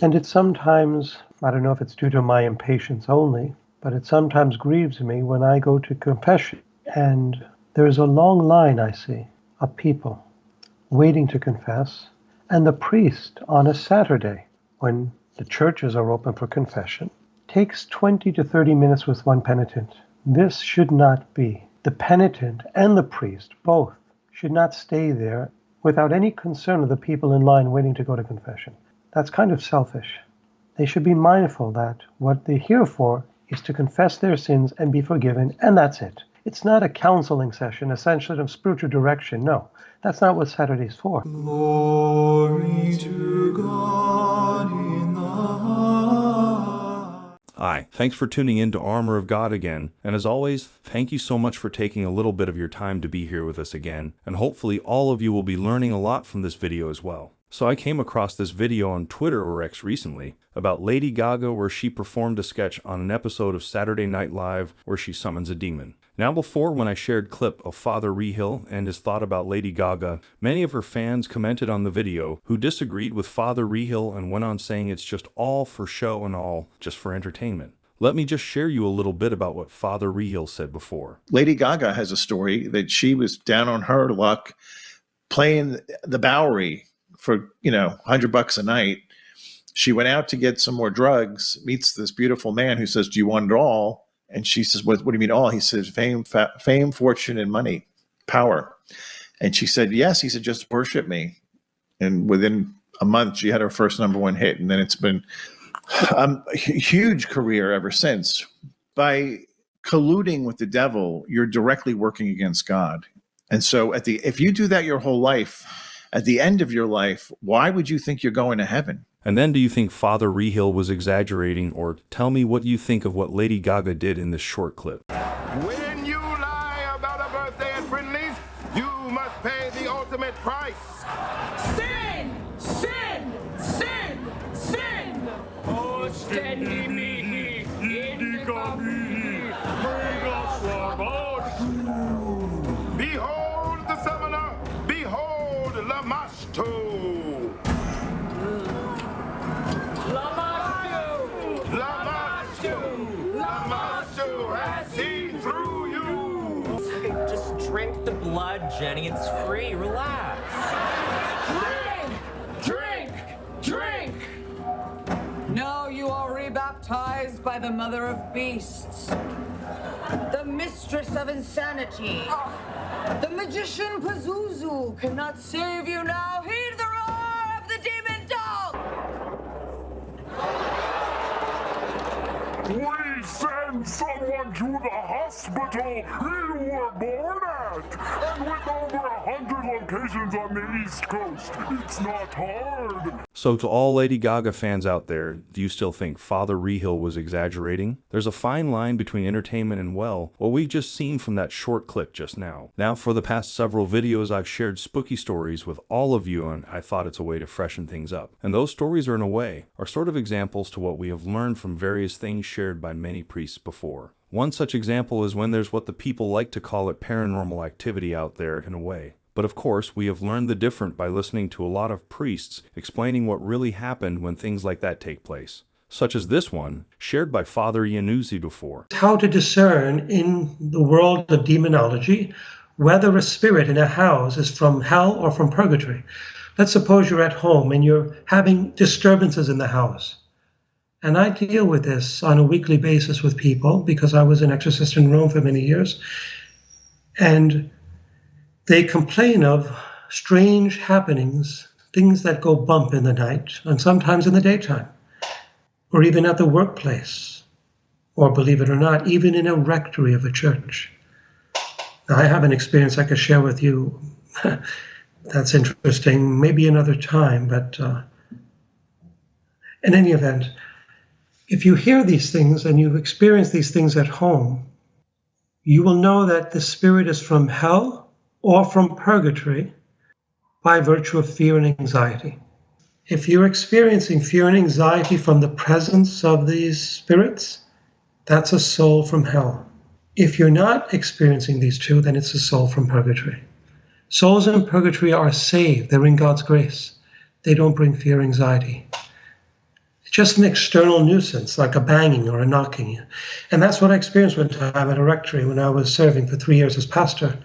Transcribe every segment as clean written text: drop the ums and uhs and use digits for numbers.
And it sometimes, I don't know if it's due to my impatience only, but it sometimes grieves me when I go to confession and there's a long line I see of people waiting to confess, and the priest on a Saturday, when the churches are open for confession, takes 20 to 30 minutes with one penitent. This should not be. The penitent and the priest, both, should not stay there without any concern of the people in line waiting to go to confession. That's kind of selfish. They should be mindful that what they're here for is to confess their sins and be forgiven, and that's it. It's not a counseling session, a session of spiritual direction. No, that's not what Saturday's for. Glory to God in the high. Hi, thanks for tuning in to Armor of God again, and as always, thank you so much for taking a little bit of your time to be here with us again, and hopefully all of you will be learning a lot from this video as well. So I came across this video on Twitter or X recently about Lady Gaga where she performed a sketch on an episode of Saturday Night Live where she summons a demon. Now before, when I shared clip of Father Rehill and his thought about Lady Gaga, many of her fans commented on the video who disagreed with Father Rehill and went on saying it's just all for show and all just for entertainment. Let me just share you a little bit about what Father Rehill said before. Lady Gaga has a story that she was down on her luck playing the Bowery for, $100 a night. She went out to get some more drugs, meets this beautiful man who says, "Do you want it all?" And she says, what do you mean all? He says, fame, fortune, and money, power. And she said, yes. He said, just worship me. And within a month, she had her first #1 hit. And then it's been a huge career ever since. By colluding with the devil, you're directly working against God. And so if you do that your whole life, at the end of your life, why would you think you're going to heaven? And then do you think Father Rehill was exaggerating, or tell me what you think of what Lady Gaga did in this short clip. When you lie about a birthday at Friendly's, you must pay the ultimate price. Sin! Sin! Sin! Sin! Oh, steady me, indica me, bring us Behold the summoner, behold Lamasto. Lamasto has seen through you. Just drink the blood, Jenny. It's free. Relax. Drink! Drink! Drink! No, you are rebaptized by the Mother of Beasts, the Mistress of Insanity. The magician Pazuzu cannot save you now. Heed the roar of the demon dog! We send someone to the hospital you were born at. And with over 100 locations on the East Coast, it's not hard. So to all Lady Gaga fans out there, do you still think Father Rehill was exaggerating? There's a fine line between entertainment and, well, what we've just seen from that short clip just now. Now, for the past several videos, I've shared spooky stories with all of you, and I thought it's a way to freshen things up. And those stories are, in a way, sort of examples to what we have learned from various things shared by many priests before. One such example is when there's what the people like to call it paranormal activity out there, in a way. But of course, we have learned the different by listening to a lot of priests explaining what really happened when things like that take place. Such as this one, shared by Father Iannuzzi before. How to discern in the world of demonology whether a spirit in a house is from hell or from purgatory. Let's suppose you're at home and you're having disturbances in the house. And I deal with this on a weekly basis with people because I was an exorcist in Rome for many years. And they complain of strange happenings, things that go bump in the night and sometimes in the daytime, or even at the workplace, or believe it or not, even in a rectory of a church. Now, I have an experience I could share with you that's interesting, maybe another time, but in any event, if you hear these things and you've experienced these things at home, you will know that the spirit is from hell or from purgatory by virtue of fear and anxiety. If you're experiencing fear and anxiety from the presence of these spirits, that's a soul from hell. If you're not experiencing these two, then it's a soul from purgatory. Souls in purgatory are saved. They're in God's grace. They don't bring fear and anxiety. just an external nuisance, like a banging or a knocking. And that's what I experienced one time at a rectory when I was serving for 3 years as pastor.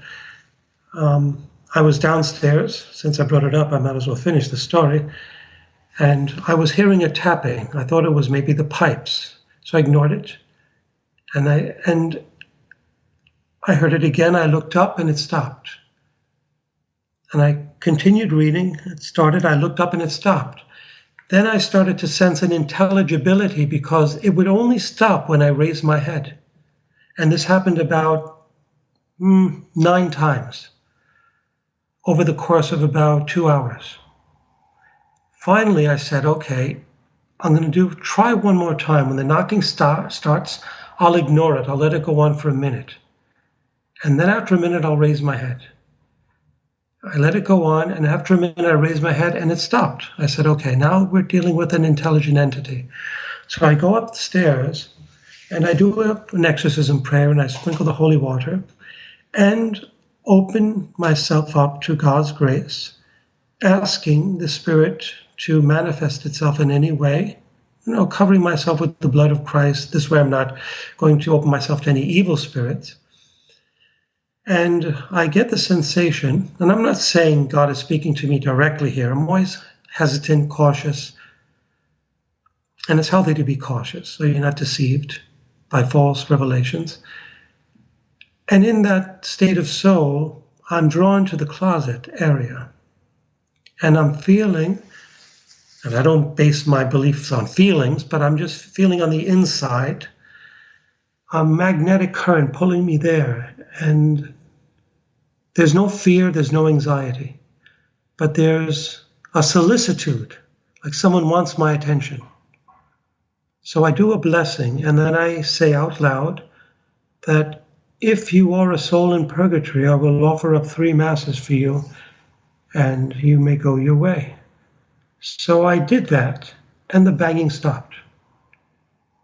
I was downstairs. Since I brought it up, I might as well finish the story. And I was hearing a tapping. I thought it was maybe the pipes, so I ignored it. And I heard it again. I looked up and it stopped. And I continued reading. It started. I looked up and it stopped. Then I started to sense an intelligibility because it would only stop when I raised my head. And this happened about 9 times over the course of about 2 hours. Finally, I said, okay, I'm going to try one more time. When the knocking starts, I'll ignore it. I'll let it go on for a minute. And then after a minute, I'll raise my head. I let it go on, and after a minute, I raised my head, and it stopped. I said, okay, now we're dealing with an intelligent entity. So I go up the stairs, and I do an exorcism prayer, and I sprinkle the holy water, and open myself up to God's grace, asking the Spirit to manifest itself in any way, covering myself with the blood of Christ. This way I'm not going to open myself to any evil spirits. And I get the sensation, and I'm not saying God is speaking to me directly here. I'm always hesitant, cautious. And it's healthy to be cautious, so you're not deceived by false revelations. And in that state of soul, I'm drawn to the closet area. And I'm feeling, and I don't base my beliefs on feelings, but I'm just feeling on the inside, a magnetic current pulling me there. And there's no fear, there's no anxiety, but there's a solicitude, like someone wants my attention. So I do a blessing, and then I say out loud that if you are a soul in purgatory, I will offer up 3 masses for you, and you may go your way. So I did that, and the banging stopped.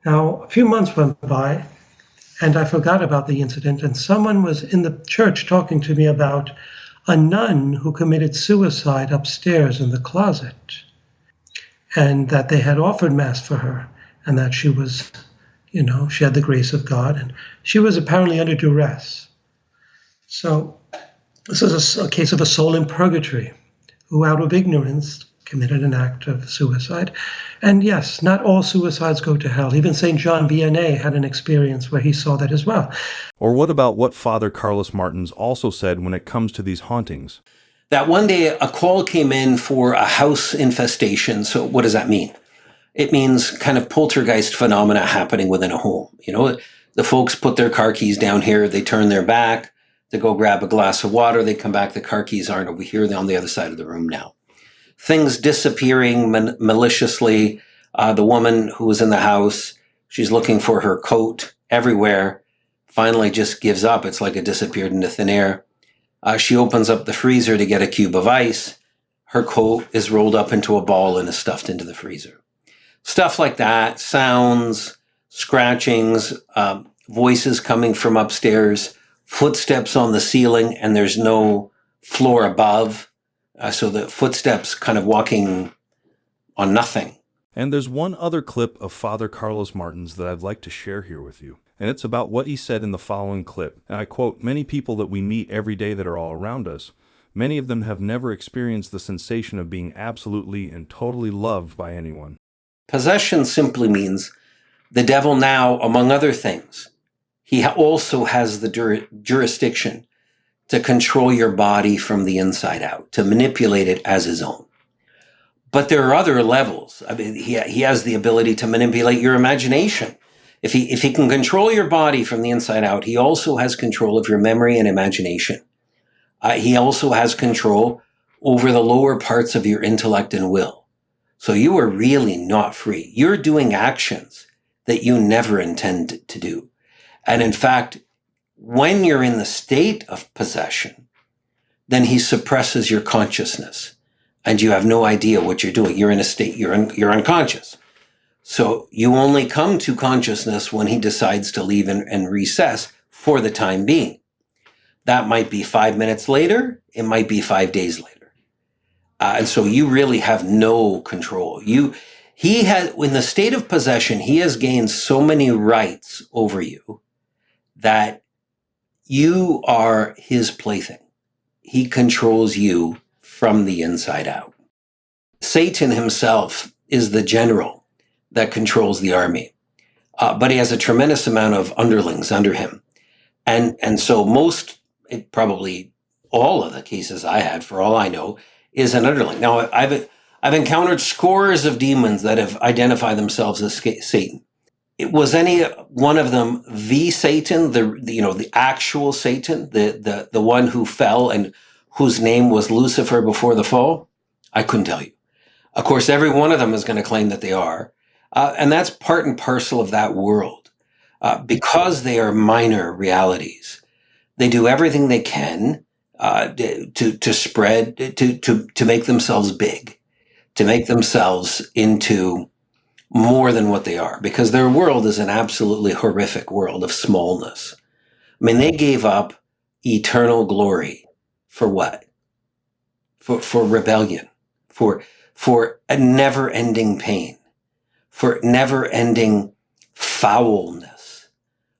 Now, a few months went by, and I forgot about the incident, and someone was in the church talking to me about a nun who committed suicide upstairs in the closet, and that they had offered Mass for her, and that she was, she had the grace of God, and she was apparently under duress. So this is a case of a soul in purgatory who, out of ignorance, committed an act of suicide. And yes, not all suicides go to hell. Even St. John Vianney had an experience where he saw that as well. Or what about what Father Carlos Martins also said when it comes to these hauntings? That one day a call came in for a house infestation. So what does that mean? It means kind of poltergeist phenomena happening within a home. The folks put their car keys down here, they turn their back, they go grab a glass of water, they come back, the car keys aren't over here, they're on the other side of the room now. Things disappearing maliciously. The woman who was in the house, she's looking for her coat everywhere, finally just gives up. It's like it disappeared into thin air. She opens up the freezer to get a cube of ice. Her coat is rolled up into a ball and is stuffed into the freezer. Stuff like that, sounds, scratchings, voices coming from upstairs, footsteps on the ceiling, and there's no floor above. So the footsteps kind of walking on nothing. And there's one other clip of Father Carlos Martins that I'd like to share here with you. And it's about what he said in the following clip. And I quote, "Many people that we meet every day that are all around us, many of them have never experienced the sensation of being absolutely and totally loved by anyone." Possession simply means the devil now, among other things, he also has the jurisdiction to control your body from the inside out, to manipulate it as his own. But there are other levels. I mean, he has the ability to manipulate your imagination. If he can control your body from the inside out, he also has control of your memory and imagination. He also has control over the lower parts of your intellect and will. So you are really not free. You're doing actions that you never intended to do. And in fact, when you're in the state of possession, then he suppresses your consciousness and you have no idea what you're doing. You're in a state, you're unconscious. So you only come to consciousness when he decides to leave and recess for the time being. That might be 5 minutes later. It might be 5 days later. And so you really have no control. He has, in the state of possession, he has gained so many rights over you that you are his plaything. He controls you from the inside out. Satan himself is the general that controls the army, but he has a tremendous amount of underlings under him. And so probably all of the cases I had, for all I know, is an underling. Now, I've encountered scores of demons that have identified themselves as Satan. Was any one of them the Satan, the actual Satan, the one who fell and whose name was Lucifer before the fall? I couldn't tell you. Of course, every one of them is going to claim that they are. And that's part and parcel of that world. Because they are minor realities, they do everything they can to spread, to make themselves big, to make themselves into more than what they are, because their world is an absolutely horrific world of smallness. I mean, they gave up eternal glory for what? For rebellion, for a never-ending pain, for never-ending foulness,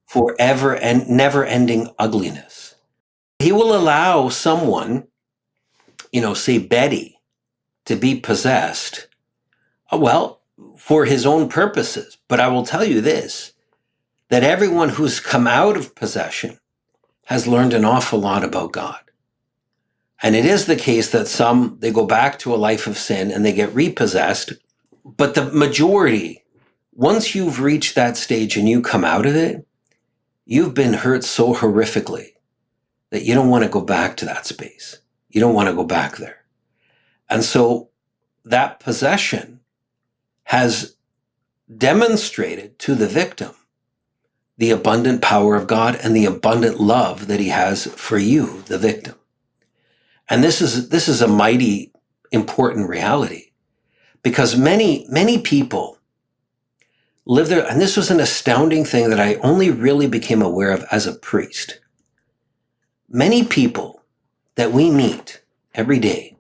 for never-ending ugliness. He will allow someone, say Betty, to be possessed, for his own purposes. But I will tell you this, that everyone who's come out of possession has learned an awful lot about God. And it is the case that some, they go back to a life of sin and they get repossessed. But the majority, once you've reached that stage and you come out of it, you've been hurt so horrifically that you don't want to go back to that space. You don't want to go back there. And so that possession has demonstrated to the victim the abundant power of God and the abundant love that he has for you, the victim. And this is a mighty important reality, because many people live there. And this was an astounding thing that I only really became aware of as a priest. Many people that we meet every day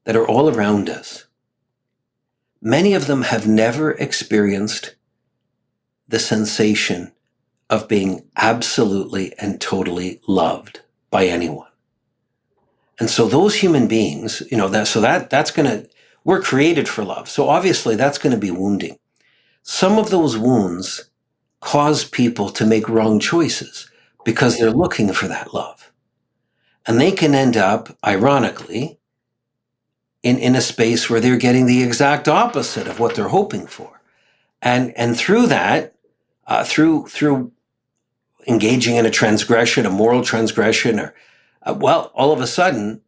that are all around us, many of them have never experienced the sensation of being absolutely and totally loved by anyone. And so those human beings, we're created for love. So obviously that's going to be wounding. Some of those wounds cause people to make wrong choices because they're looking for that love. And they can end up, ironically, in a space where they're getting the exact opposite of what they're hoping for. And through that, through engaging in a transgression, a moral transgression, or all of a sudden,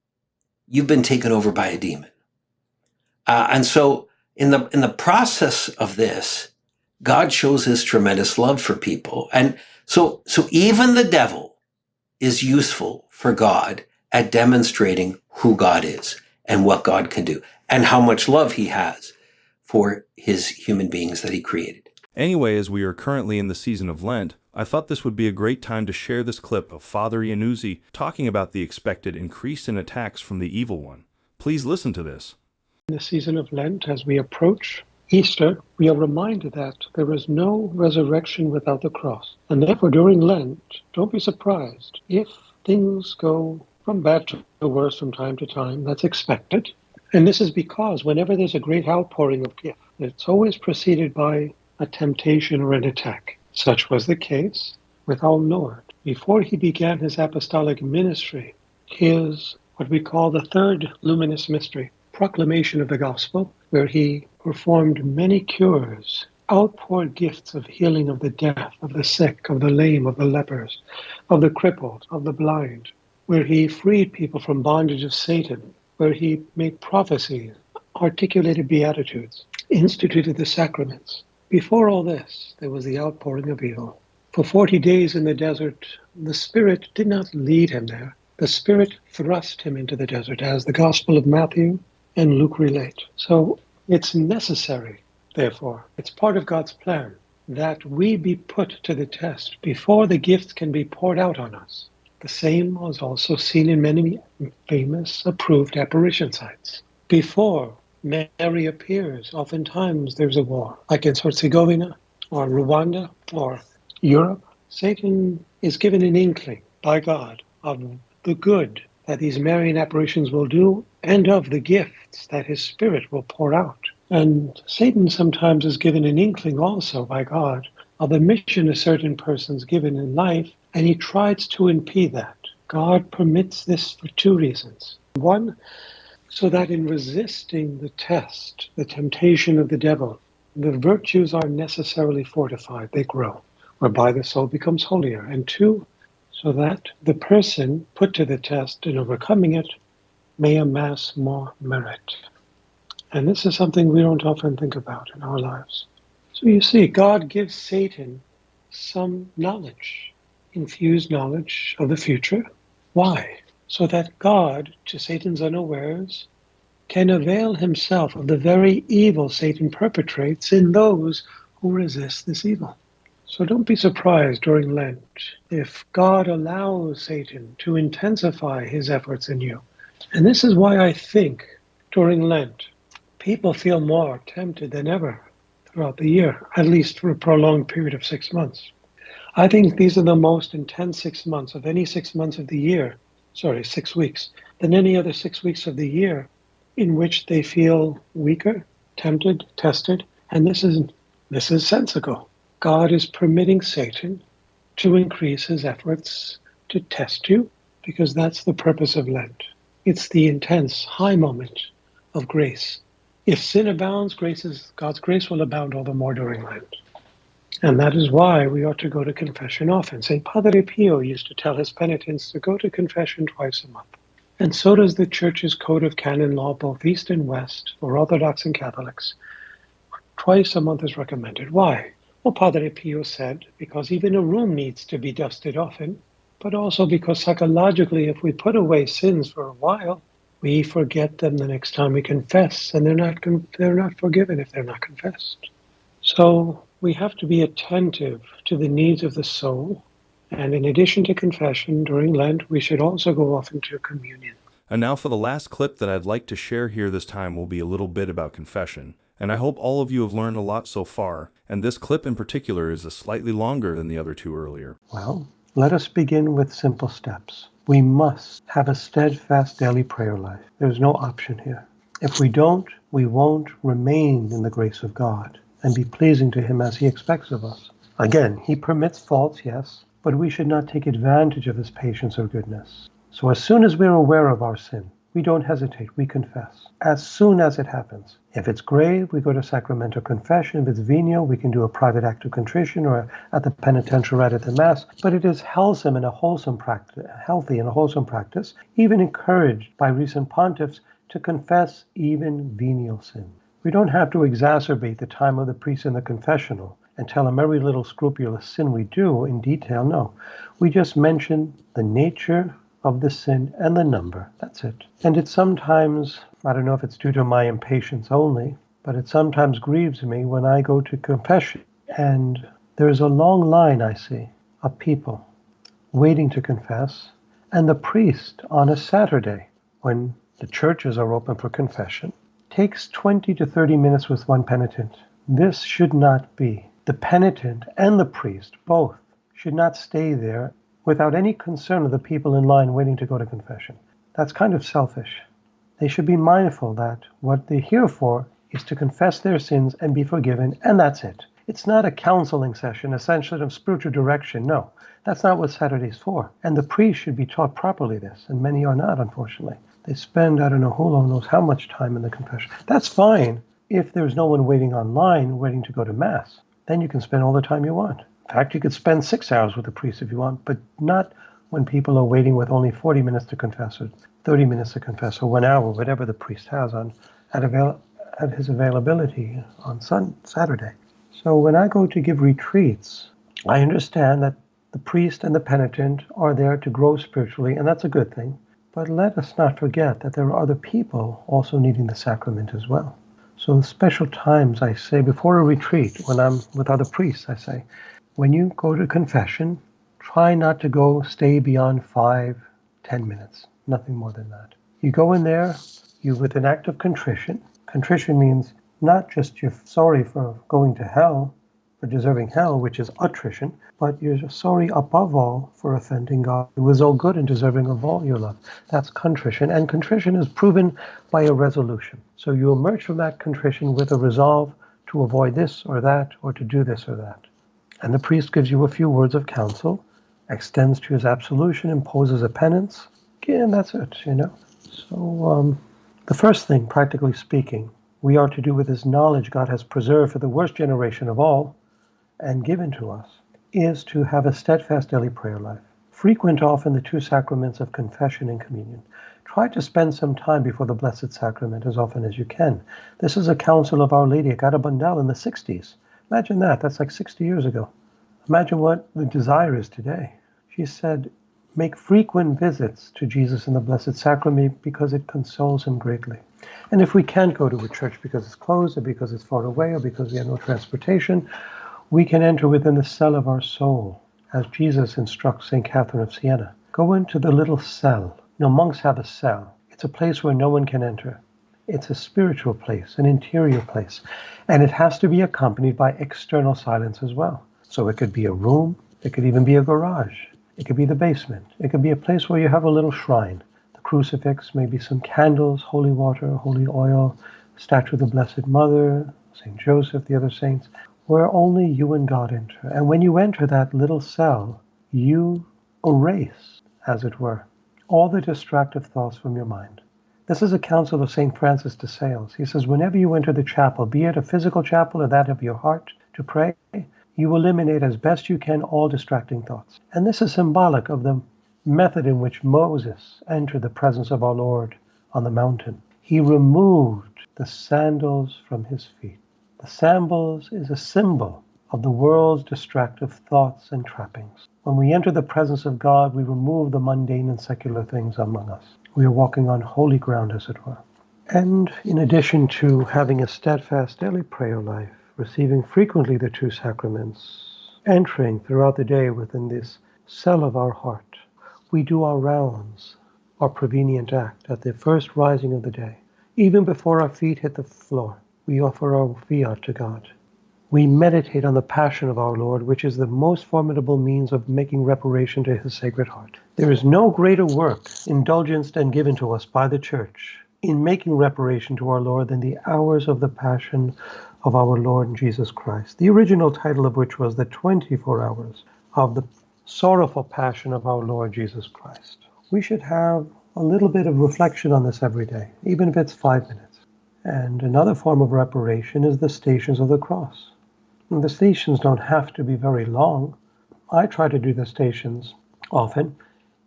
you've been taken over by a demon. And so in the process of this, God shows his tremendous love for people. And so even the devil is useful for God at demonstrating who God is and what God can do, and how much love he has for his human beings that he created. Anyway, as we are currently in the season of Lent, I thought this would be a great time to share this clip of Father Iannuzzi talking about the expected increase in attacks from the evil one. Please listen to this. In the season of Lent, as we approach Easter, we are reminded that there is no resurrection without the cross. And therefore, during Lent, don't be surprised if things go from bad to worse from time to time. That's expected. And this is because whenever there's a great outpouring of gift, it's always preceded by a temptation or an attack. Such was the case with our Lord. Before he began his apostolic ministry, his what we call the third luminous mystery, proclamation of the gospel, where he performed many cures, outpoured gifts of healing of the deaf, of the sick, of the lame, of the lepers, of the crippled, of the blind, where he freed people from bondage of Satan, where he made prophecies, articulated beatitudes, instituted the sacraments. Before all this, there was the outpouring of evil. For 40 days in the desert, the Spirit did not lead him there. The Spirit thrust him into the desert, as the Gospel of Matthew and Luke relate. So it's necessary, therefore, it's part of God's plan, that we be put to the test before the gifts can be poured out on us. The same was also seen in many famous approved apparition sites. Before Mary appears. Oftentimes there's a war, like in Herzegovina or Rwanda or Europe. Satan is given an inkling by God of the good that these Marian apparitions will do and of the gifts that his spirit will pour out. And Satan sometimes is given an inkling also by God of a mission a certain person's given in life, and he tries to impede that. God permits this for two reasons. One, so that in resisting the test, the temptation of the devil, the virtues are necessarily fortified, they grow, whereby the soul becomes holier. And two, so that the person put to the test in overcoming it may amass more merit. And this is something we don't often think about in our lives. So you see, God gives Satan some knowledge, infused knowledge of the future. Why? So that God, to Satan's unawares, can avail himself of the very evil Satan perpetrates in those who resist this evil. So don't be surprised during Lent if God allows Satan to intensify his efforts in you. And this is why I think during Lent, people feel more tempted than ever throughout the year, at least for a prolonged period of 6 months. I think these are the most intense 6 months of any 6 months of the year, 6 weeks, than any other 6 weeks of the year in which they feel weaker, tempted, tested, and this is sensical. God is permitting Satan to increase his efforts to test you because that's the purpose of Lent. It's the intense high moment of grace. If sin abounds, God's grace will abound all the more during Lent. And that is why we ought to go to confession often. St. Padre Pio used to tell his penitents to go to confession twice a month. And so does the Church's Code of Canon Law, both East and West, for Orthodox and Catholics. Twice a month is recommended. Why? Well, Padre Pio said, because even a room needs to be dusted often, but also because psychologically, if we put away sins for a while, we forget them the next time we confess, and they're not forgiven if they're not confessed. So we have to be attentive to the needs of the soul, and in addition to confession during Lent, we should also go often to communion. And now for the last clip that I'd like to share here this time will be a little bit about confession. And I hope all of you have learned a lot so far, and this clip in particular is slightly longer than the other two earlier. Well, let us begin with simple steps. We must have a steadfast daily prayer life. There's no option here. If we don't, we won't remain in the grace of God and be pleasing to him as he expects of us. Again, he permits faults, yes, but we should not take advantage of his patience or goodness. So as soon as we're aware of our sin, we don't hesitate, we confess. As soon as it happens. If it's grave, we go to sacramental confession. If it's venial, we can do a private act of contrition or at the penitential rite at the Mass. But it is healthy and a wholesome practice, even encouraged by recent pontiffs to confess even venial sin. We don't have to exacerbate the time of the priest in the confessional and tell him every little scrupulous sin we do in detail. No, we just mention the nature of the sin and the number. That's it. And it sometimes, I don't know if it's due to my impatience only, but it sometimes grieves me when I go to confession and there's a long line I see of people waiting to confess, and the priest on a Saturday when the churches are open for confession takes 20 to 30 minutes with one penitent. This should not be. The penitent and the priest both should not stay there without any concern of the people in line waiting to go to confession. That's kind of selfish. They should be mindful that what they're here for is to confess their sins and be forgiven, and that's it. It's not a counseling session, a session of spiritual direction. No, that's not what Saturday's for. And the priest should be taught properly this, and many are not, unfortunately. They spend, I don't know who knows how much time in the confession. That's fine if there's no one waiting online, waiting to go to Mass. Then you can spend all the time you want. In fact, you could spend 6 hours with the priest if you want, but not when people are waiting with only 40 minutes to confess or 30 minutes to confess or 1 hour, whatever the priest has at his availability on Saturday. So when I go to give retreats, I understand that the priest and the penitent are there to grow spiritually, and that's a good thing. But let us not forget that there are other people also needing the sacrament as well. So in special times, I say, before a retreat, when I'm with other priests, I say, when you go to confession, try not to stay beyond 5-10 minutes, nothing more than that. You go in there, you with an act of contrition, Contrition means not just you're sorry for going to hell, for deserving hell, which is attrition, but you're sorry above all for offending God, who is all good and deserving of all your love. That's contrition, and contrition is proven by a resolution. So you emerge from that contrition with a resolve to avoid this or that, or to do this or that. And the priest gives you a few words of counsel, extends to his absolution, imposes a penance, and that's it, So the first thing, practically speaking, we are to do with this knowledge God has preserved for the worst generation of all and given to us, is to have a steadfast daily prayer life. Frequent often the two sacraments of confession and communion. Try to spend some time before the Blessed Sacrament as often as you can. This is a counsel of Our Lady at Garabandal in the 60s. Imagine that. That's like 60 years ago. Imagine what the desire is today. She said, make frequent visits to Jesus in the Blessed Sacrament because it consoles him greatly. And if we can't go to a church because it's closed or because it's far away or because we have no transportation, we can enter within the cell of our soul, as Jesus instructs St. Catherine of Siena. Go into the little cell. Monks have a cell. It's a place where no one can enter. It's a spiritual place, an interior place. And it has to be accompanied by external silence as well. So it could be a room. It could even be a garage. It could be the basement. It could be a place where you have a little shrine. The crucifix, maybe some candles, holy water, holy oil, statue of the Blessed Mother, St. Joseph, the other saints, where only you and God enter. And when you enter that little cell, you erase, as it were, all the distractive thoughts from your mind. This is a counsel of St. Francis de Sales. He says, whenever you enter the chapel, be it a physical chapel or that of your heart, to pray, you eliminate as best you can all distracting thoughts. And this is symbolic of the method in which Moses entered the presence of our Lord on the mountain. He removed the sandals from his feet. The sandals is a symbol of the world's distractive thoughts and trappings. When we enter the presence of God, we remove the mundane and secular things among us. We are walking on holy ground, as it were. And in addition to having a steadfast daily prayer life, receiving frequently the two sacraments, entering throughout the day within this cell of our heart, we do our rounds, our prevenient act at the first rising of the day. Even before our feet hit the floor, we offer our fiat to God. We meditate on the passion of our Lord, which is the most formidable means of making reparation to his Sacred Heart. There is no greater work indulgenced and given to us by the Church in making reparation to our Lord than the hours of the passion of our Lord Jesus Christ, the original title of which was the 24 hours of the sorrowful passion of our Lord Jesus Christ. We should have a little bit of reflection on this every day, even if it's 5 minutes. And another form of reparation is the Stations of the Cross. And the stations don't have to be very long. I try to do the stations often,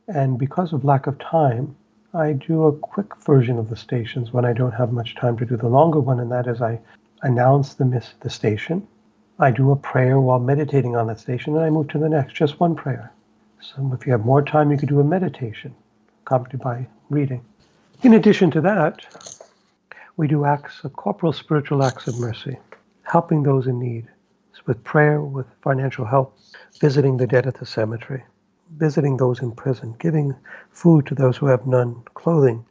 and because of lack of time, I do a quick version of the stations when I don't have much time to do the longer one, and that is I announce the station, I do a prayer while meditating on that station, and I move to the next, just one prayer. So if you have more time, you could do a meditation, accompanied by reading. In addition to that, we do acts of corporal spiritual acts of mercy, helping those in need, with prayer, with financial help, visiting the dead at the cemetery, visiting those in prison, giving food to those who have none, clothing,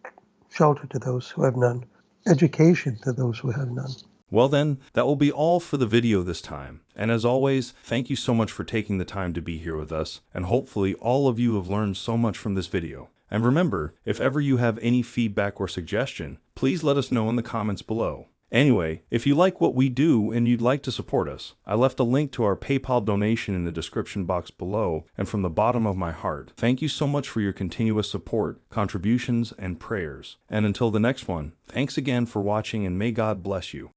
shelter to those who have none, education to those who have none. Well then, that will be all for the video this time. And as always, thank you so much for taking the time to be here with us, and hopefully all of you have learned so much from this video. And remember, if ever you have any feedback or suggestion, please let us know in the comments below. Anyway, if you like what we do and you'd like to support us, I left a link to our PayPal donation in the description box below, and from the bottom of my heart, thank you so much for your continuous support, contributions, and prayers. And until the next one, thanks again for watching, and may God bless you.